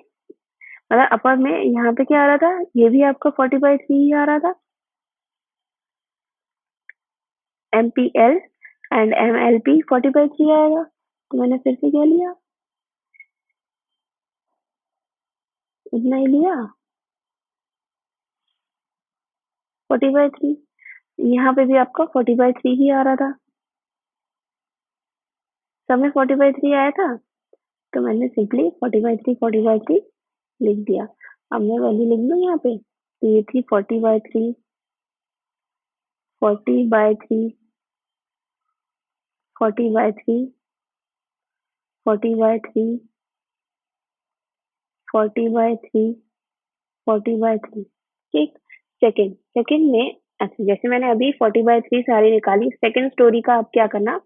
मतलब अपर में यहाँ पे क्या आ रहा था, ये भी आपका 40/3 ही आ रहा था, MPL एंड MLP 40/3 आएगा। तो मैंने फिर से क्या लिया, इतना ही लिया, 40/3। यहाँ पे भी आपका 40/3 ही आ रहा था, सब में 40/3 आया था, तो मैंने सिंपली 40/3 लिख दिया। अब मैं वैल्यू लिख दूँ यहाँ पे, तो ये थी 40/3, 40/3, 40/3, 40/3, 40/3, 40/3, ठीक। सेकंड सेकंड में, अच्छा जैसे मैंने अभी 40/3 सारी निकाली, सेकंड स्टोरी का आप क्या करना,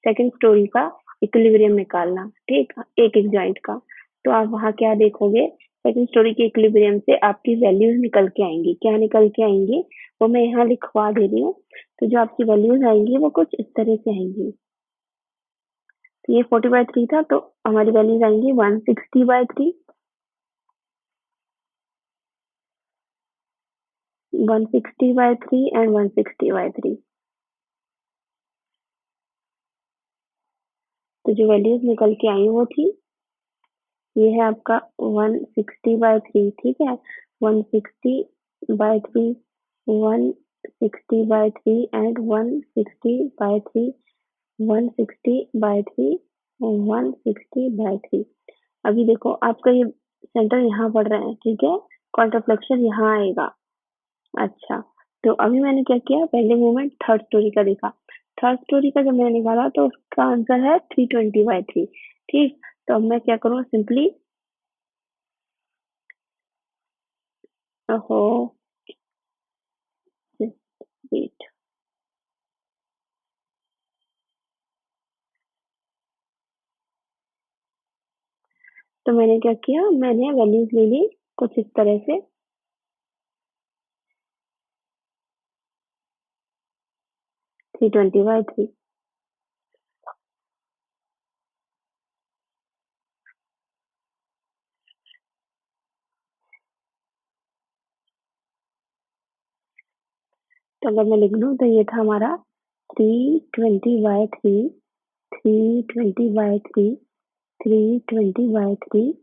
सेकंड स्टोरी का इक्विलिब्रियम निकालना, ठीक, एक एक जॉइंट का। तो आप वहाँ क्या देखोगे, सेकंड स्टोरी के इक्विलिब्रियम से आपकी वैल्यूज निकल के आएंगी। क्या निकल के आएंगी वो मैं यहाँ लिखवा दे रही हूँ। तो जो आपकी वैल्यूज आएंगी वो कुछ इस तरह से आएंगी। तो ये 40/3 था, तो हमारी वैल्यूज आएंगी 160/3, 160/3 एंड 160/3। तो जो वैल्यूज निकल के आई वो थी, ये है आपका 160/3, ठीक है, 160/3, 160/3 एंड 160/3, 160/3, 160/3। अभी देखो आपका ये सेंटर यहाँ पड़ रहा है, ठीक है, कॉन्ट्राफ्लेक्शन यहाँ आएगा। अच्छा, तो अभी मैंने क्या किया, पहले मोमेंट थर्ड स्टोरी का देखा, थर्ड स्टोरी का जब मैंने निकाला तो उसका आंसर है 320/3, ठीक। तो अब मैं क्या करूँ, सिंपली, ओहो, वेट, तो मैंने क्या किया, मैंने वैल्यूज ले ली कुछ इस तरह से, 320/3। तो अगर मैं लिख दूं तो ये था हमारा 320/3, 320/3, 320/3,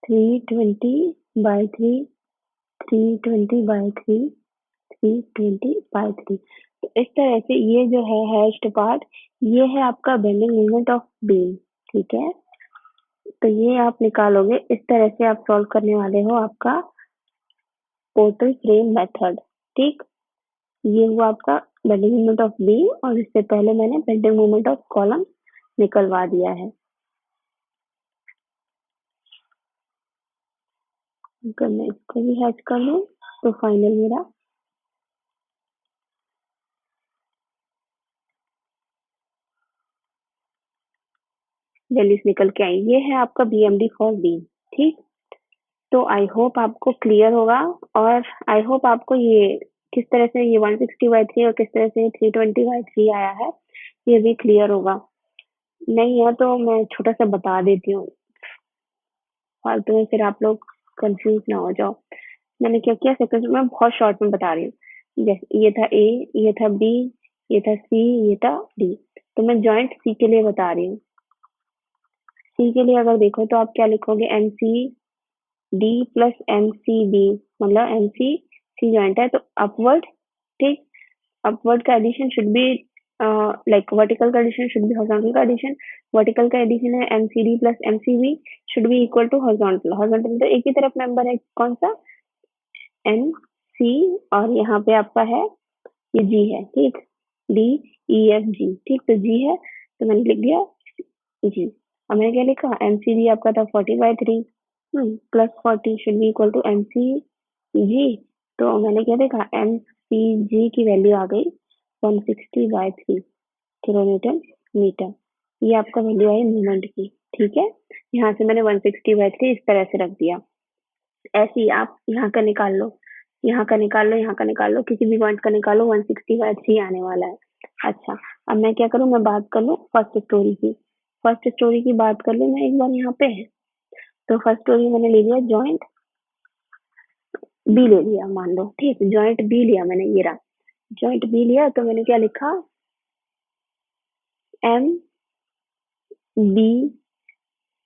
320/3, 320/3, 320/3। तो इस तरह से ये जो है हैश्ड पार्ट, ये है आपका बेंडिंग मोमेंट ऑफ बीम, ठीक है। तो ये आप निकालोगे, इस तरह से आप सॉल्व करने वाले हो आपका पोर्टल फ्रेम मेथड। ठीक, ये हुआ आपका बेंडिंग मोमेंट ऑफ बीम, और इससे पहले मैंने बेंडिंग मोमेंट ऑफ कॉलम निकलवा दिया है। अगर मैं इसको भी हैच कर लूं तो फाइनल मेरा वैल्यूज निकल के आई। ये है आपका बीएमडी फॉर बीम। ठीक, तो आई होप आपको क्लियर होगा, और आई होप आपको ये किस तरह से ये 160/3 और किस तरह से 320/3 आया है ये भी क्लियर होगा। नहीं है तो मैं छोटा सा बता देती हूँ, फालतू में फिर आप लोग कंफ्यूज ना हो जाओ। मैंने क्या किया, सेकंड में बहुत शॉर्ट में बता रही हूँ। जैसे ये था ए, ये था बी, ये था सी, ये था डी। तो मैं जॉइंट सी के लिए बता रही हूँ। सी के लिए अगर देखो तो आप क्या लिखोगे, M C D plus M C B, मतलब एम सी सी जॉइंट है तो अपवर्ड। ठीक, अपवर्ड का addition should be like vertical का एडिशन शुड बी हॉरिजॉन्टल का एडिशन। वर्टिकल का एडिशन है M C D plus M C B should be equal to horizontal. Horizontal तो एक ही तरफ मेंबर है, कौन सा, एन सी, और यहाँ पे आपका है ये जी है। ठीक, डी ई एफ जी। ठीक, तो जी है तो मैंने लिख दिया जी। अब मैंने क्या लिखा, एम सी बी आपका था 40/3 plus 40 should be equal to M C G. तो मैंने क्या देखा, एम सी जी की वैल्यू आ गई 160/3 किलोमीटर मीटर। ये आपका वैल्यू आई मूवमेंट की। ठीक है, यहाँ से मैंने 160/3 इस तरह से रख दिया। ऐसे ही आप यहाँ का निकाल लो, यहाँ का निकाल लो, यहाँ का निकाल लो, किसी भी पॉइंट का निकालो, 160/3 आने वाला है। अच्छा, अब मैं क्या करूँ, मैं बात कर लूँ फर्स्ट स्टोरी की। फर्स्ट स्टोरी की बात कर लूँ मैं एक बार यहाँ पे। तो फर्स्ट स्टोरी मैंने ले लिया जॉइंट बी ले लिया, मान लो। ठीक, जॉइंट बी लिया मैंने, ये रहा जॉइंट बी लिया। तो मैंने क्या लिखा, एम बी,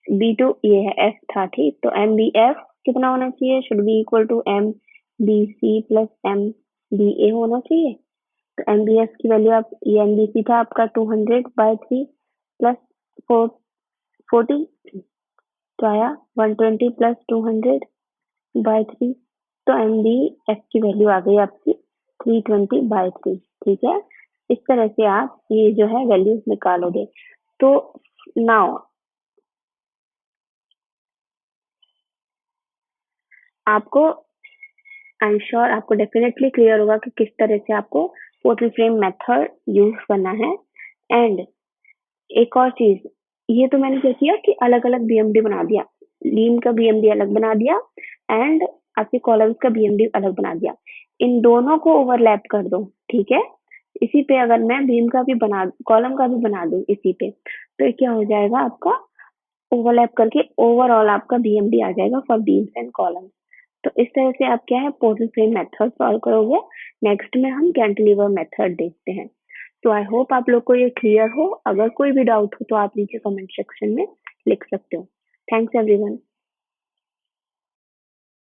बी टू ये है एफ था। ठीक, तो एम बी एफ कितना होना चाहिए, should be equal to M B C plus M B A होना चाहिए। तो एम बी एफ की वैल्यू आप, ये एम बी सी था आपका 200/3 प्लस 40, तो आया 120 प्लस 200/3। तो एम बी एफ की वैल्यू आ गई आपकी 320/3। ठीक है, इस तरह से आप ये जो है वैल्यूज निकालोगे। तो नाउ आपको, आई एम श्योर आपको डेफिनेटली क्लियर होगा कि किस तरह से आपको पोर्टल फ्रेम मेथड यूज करना है। एंड एक और चीज, ये तो मैंने क्या किया कि अलग अलग बीएमडी बना दिया, लीम का बीएमडी अलग बना दिया एंड आपके कॉलम्स का बीएमडी अलग बना दिया। इन दोनों को ओवरलैप कर दो। ठीक है, इसी पे अगर मैं बीम का भी बना, कॉलम का भी बना दूं इसी पे, तो क्या हो जाएगा आपका, ओवरलैप करके ओवरऑल आपका बीएमडी आ जाएगा फॉर बीम्स एंड कॉलम्स। तो इस तरह से आप क्या है पोर्टल फ्रेम मेथड सॉल्व करोगे। नेक्स्ट में हम कैंटिलीवर मेथड देखते हैं। तो आई होप आप लोग को ये क्लियर हो। अगर कोई भी डाउट हो तो आप नीचे कमेंट सेक्शन में लिख सकते हो। Thanks everyone.